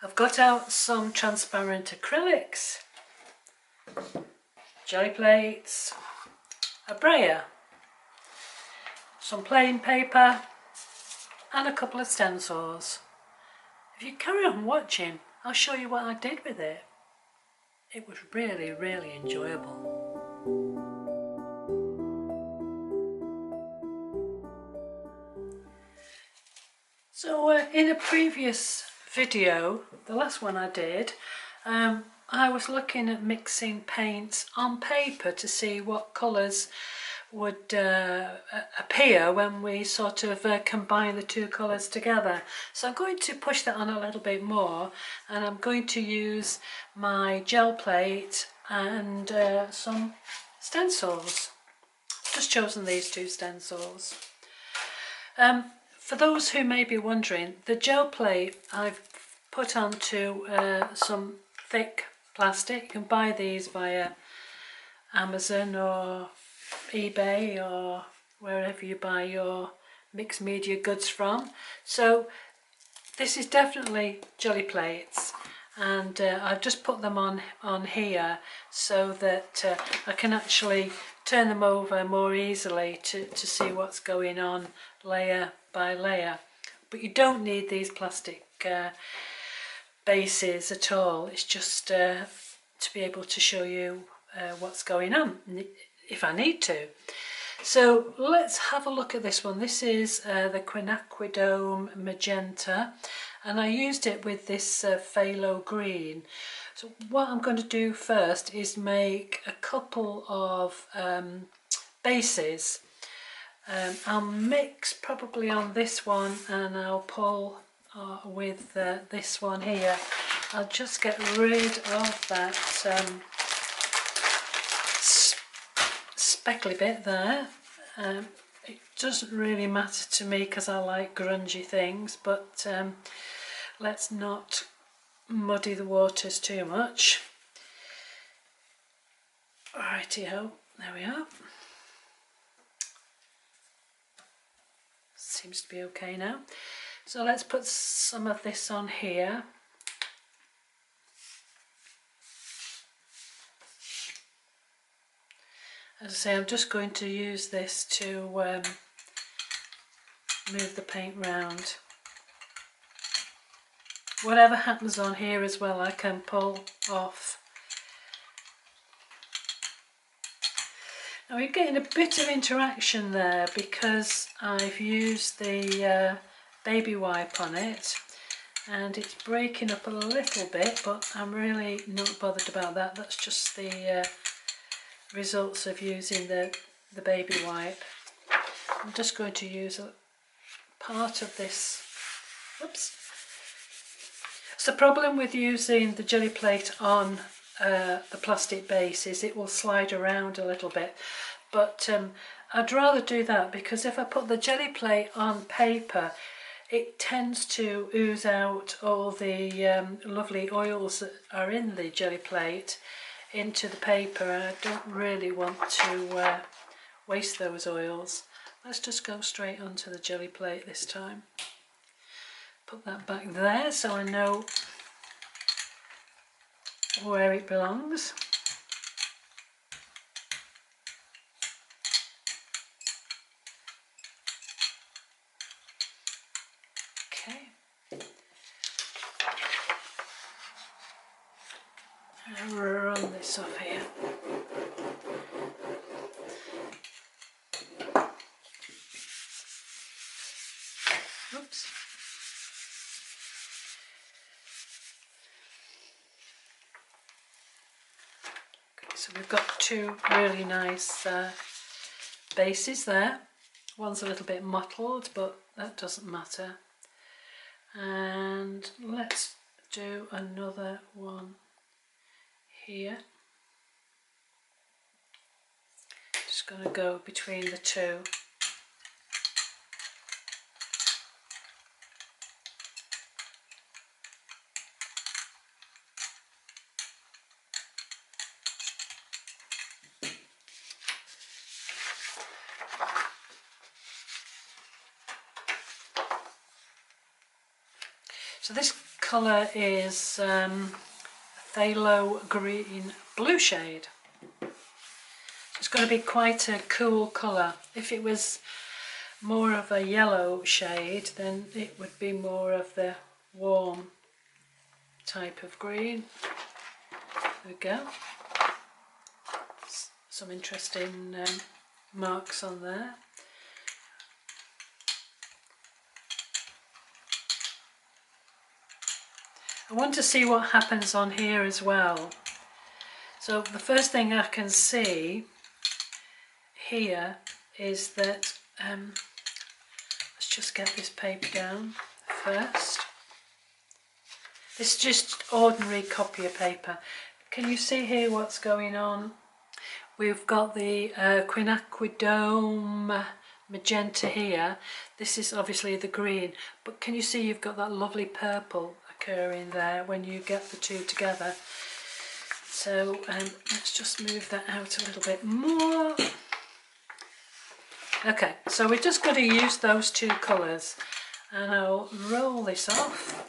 I've got out some transparent acrylics, jelly plates, a brayer, some plain paper and a couple of stencils. If you carry on watching, I'll show you what I did with it. It was really, really enjoyable. So in a previous video, the last one I did, I was looking at mixing paints on paper to see what colours would appear when we sort of combine the two colours together. So I'm going to push that on a little bit more, and I'm going to use my gel plate and some stencils. I've just chosen these two stencils. For those who may be wondering, the gel plate I've put onto some thick plastic. You can buy these via Amazon or eBay or wherever you buy your mixed media goods from. So this is definitely jelly plates, and I've just put them on here so that I can actually turn them over more easily to see what's going on layer by layer. But you don't need these plastic bases at all. It's just to be able to show you what's going on if I need to. So let's have a look at this one. This is the quinacridone magenta, and I used it with this phthalo green. So what I'm going to do first is make a couple of bases. I'll mix probably on this one, and I'll pull with this one here. I'll just get rid of that speckly bit there. It doesn't really matter to me because I like grungy things, but let's not muddy the waters too much. Righty-ho, there we are. Seems to be okay now. So let's put some of this on here. As I say, I'm just going to use this to move the paint round. Whatever happens on here as well, I can pull off. Now we're getting a bit of interaction there because I've used the baby wipe on it, and it's breaking up a little bit, but I'm really not bothered about that. That's just the results of using the baby wipe. I'm just going to use a part of this. Oops. So the problem with using the jelly plate on the plastic base is it will slide around a little bit, but I'd rather do that because if I put the jelly plate on paper, it tends to ooze out all the lovely oils that are in the jelly plate into the paper, and I don't really want to waste those oils. Let's just go straight onto the jelly plate this time. Put that back there so I know where it belongs. Okay. And run this off here. Oops. So we've got two really nice bases there. One's a little bit mottled, but that doesn't matter. And let's do another one here. Just going to go between the two. So this colour is phthalo green blue shade. It's going to be quite a cool colour. If it was more of a yellow shade, then it would be more of the warm type of green. There we go. Some interesting marks on there. I want to see what happens on here as well. So the first thing I can see here is that, let's just get this paper down first. This is just ordinary copier paper. Can you see here what's going on? We've got the quinacridone magenta here. This is obviously the green, but can you see you've got that lovely purple occurring there when you get the two together. So let's just move that out a little bit more. Okay, so we're just going to use those two colours, and I'll roll this off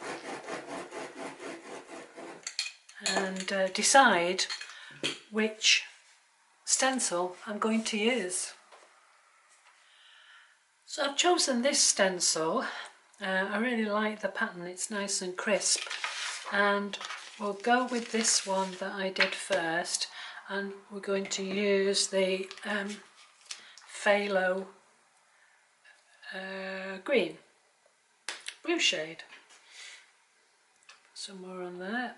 and decide which stencil I'm going to use. So I've chosen this stencil. I really like the pattern, it's nice and crisp, and we'll go with this one that I did first, and we're going to use the phthalo green blue shade. Some more on there.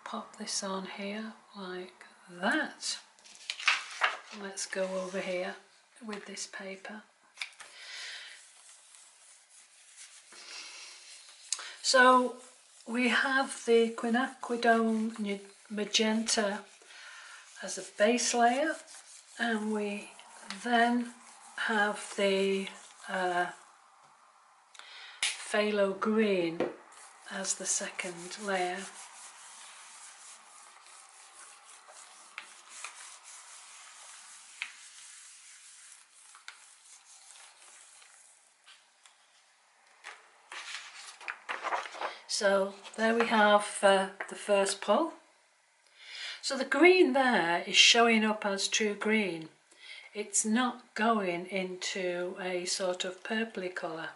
Pop this on here like that. Let's go over here with this paper. So we have the quinacridone magenta as a base layer, and we then have the phthalo green as the second layer. So there we have the first pull. So the green there is showing up as true green. It's not going into a sort of purpley colour.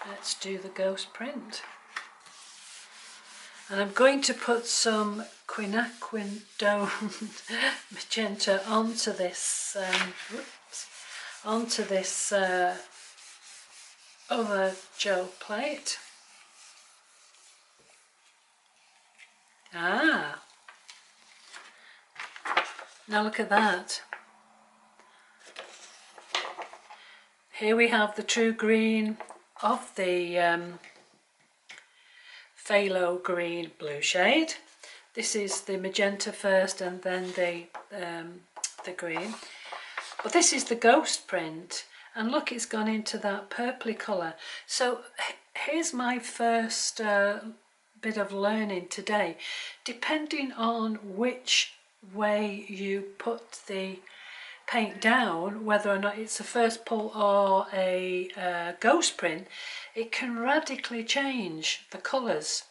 Let's do the ghost print. And I'm going to put some quinacridone magenta onto this, other gel plate. Ah, now look at that. Here we have the true green of the phthalo green blue shade. This is the magenta first and then the green. But this is the ghost print, and look, it's gone into that purpley colour. So here's my first bit of learning today. Depending on which way you put the paint down, whether or not it's a first pull or a ghost print, it can radically change the colours.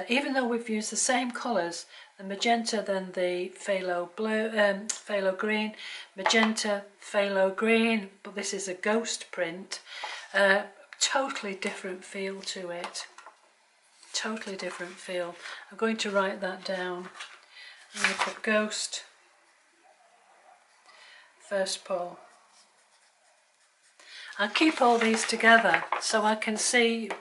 Even though we've used the same colours, the magenta, then the phthalo blue, phthalo green, magenta, phthalo green, but this is a ghost print. Totally different feel to it. Totally different feel. I'm going to write that down. I'm going to put ghost, first pull. I'll keep all these together so I can see.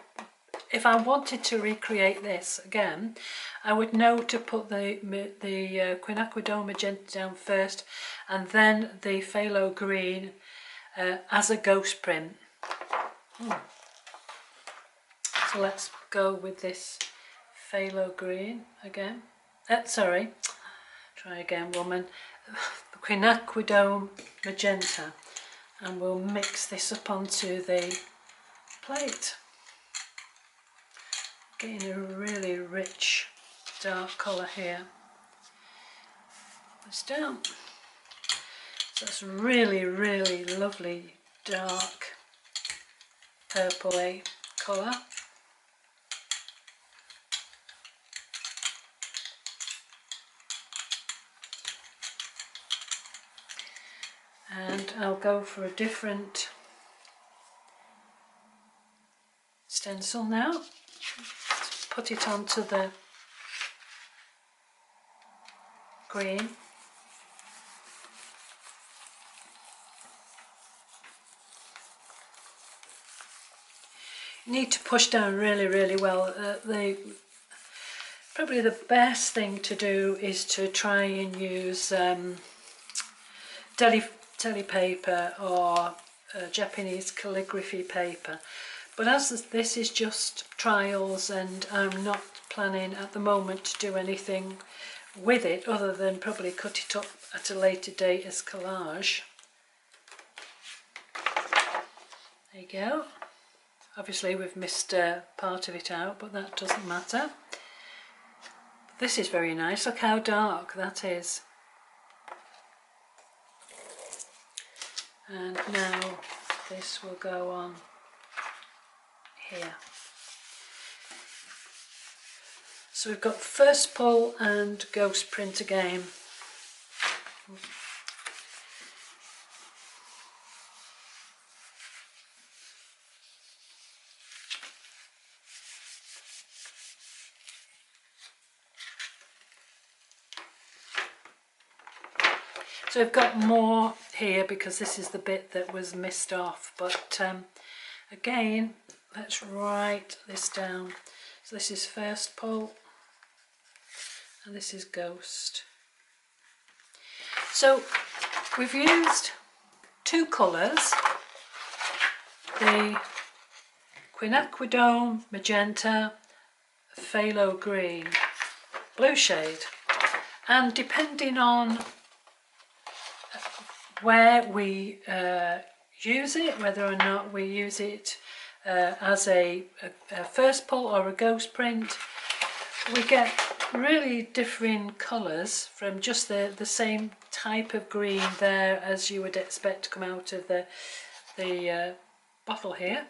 If I wanted to recreate this again, I would know to put the quinacridone magenta down first, and then the phthalo green as a ghost print. So let's go with this phthalo green again. Sorry, try again, woman. The quinacridone magenta. and we'll mix this up onto the plate. Getting a really rich dark colour here. It's down. So it's really, really lovely dark purpley colour. And I'll go for a different stencil now. Put it onto the green. You need to push down really, really well. Probably the best thing to do is to try and use deli paper or Japanese calligraphy paper. But as this is just trials and I'm not planning at the moment to do anything with it other than probably cut it up at a later date as collage. There you go. Obviously we've missed part of it out, but that doesn't matter. This is very nice. Look how dark that is. And now this will go on here. So we've got first pull and ghost print again. So we've got more here because this is the bit that was missed off, but again, let's write this down. So this is first pull and this is ghost. So we've used two colours, the quinacridone magenta, phthalo green, blue shade, and depending on where we use it, whether or not we use it as a first pull or a ghost print, we get really differing colours from just the same type of green there as you would expect to come out of the bottle here,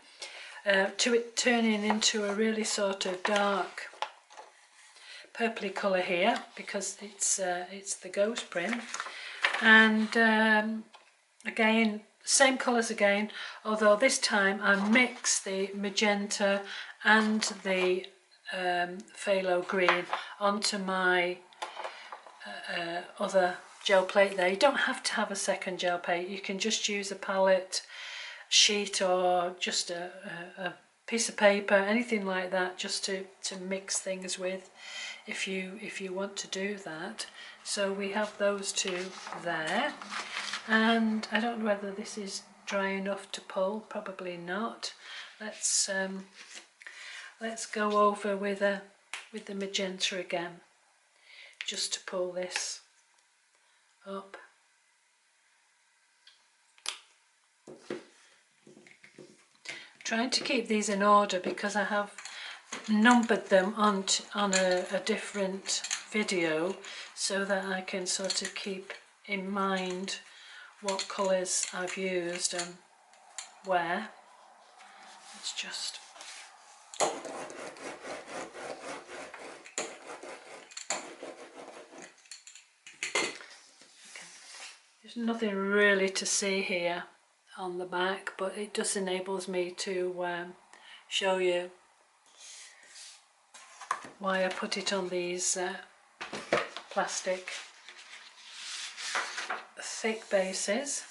to it turning into a really sort of dark purpley colour here because it's the ghost print. And again, same colours again, although this time I mix the magenta and the phthalo green onto my other gel plate there. You don't have to have a second gel plate, you can just use a palette sheet or just a piece of paper, anything like that, just to mix things with if you want to do that. So we have those two there, and I don't know whether this is dry enough to pull, probably not. Let's go over with the magenta again, just to pull this up. Trying to keep these in order because I have numbered them on a different video so that I can sort of keep in mind what colours I've used and where. It's just there's nothing really to see here on the back, but it just enables me to show you why I put it on these plastic thick bases.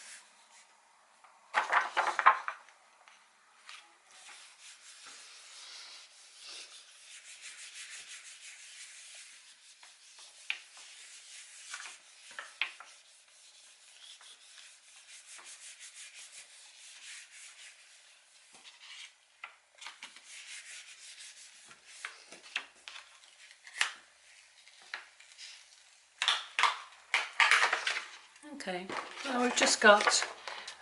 Okay, well, we've just got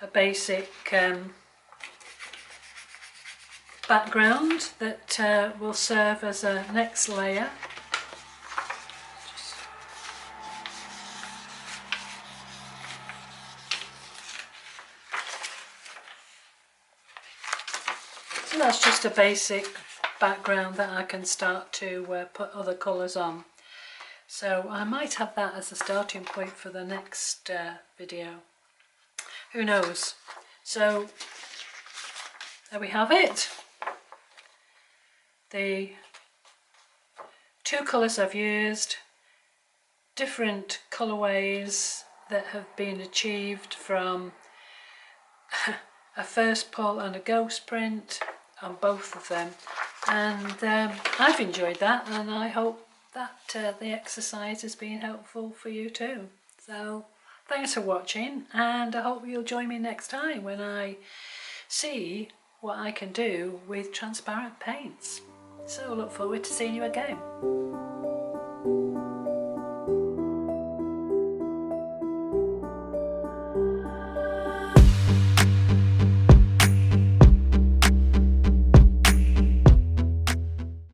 a basic background that will serve as a next layer. So that's just a basic background that I can start to put other colours on. So I might have that as a starting point for the next video. Who knows? So there we have it. The two colours I've used, different colourways that have been achieved from a first pull and a ghost print on both of them, and I've enjoyed that, and I hope that the exercise has been helpful for you too. So thanks for watching, and I hope you'll join me next time when I see what I can do with transparent paints. So look forward to seeing you again.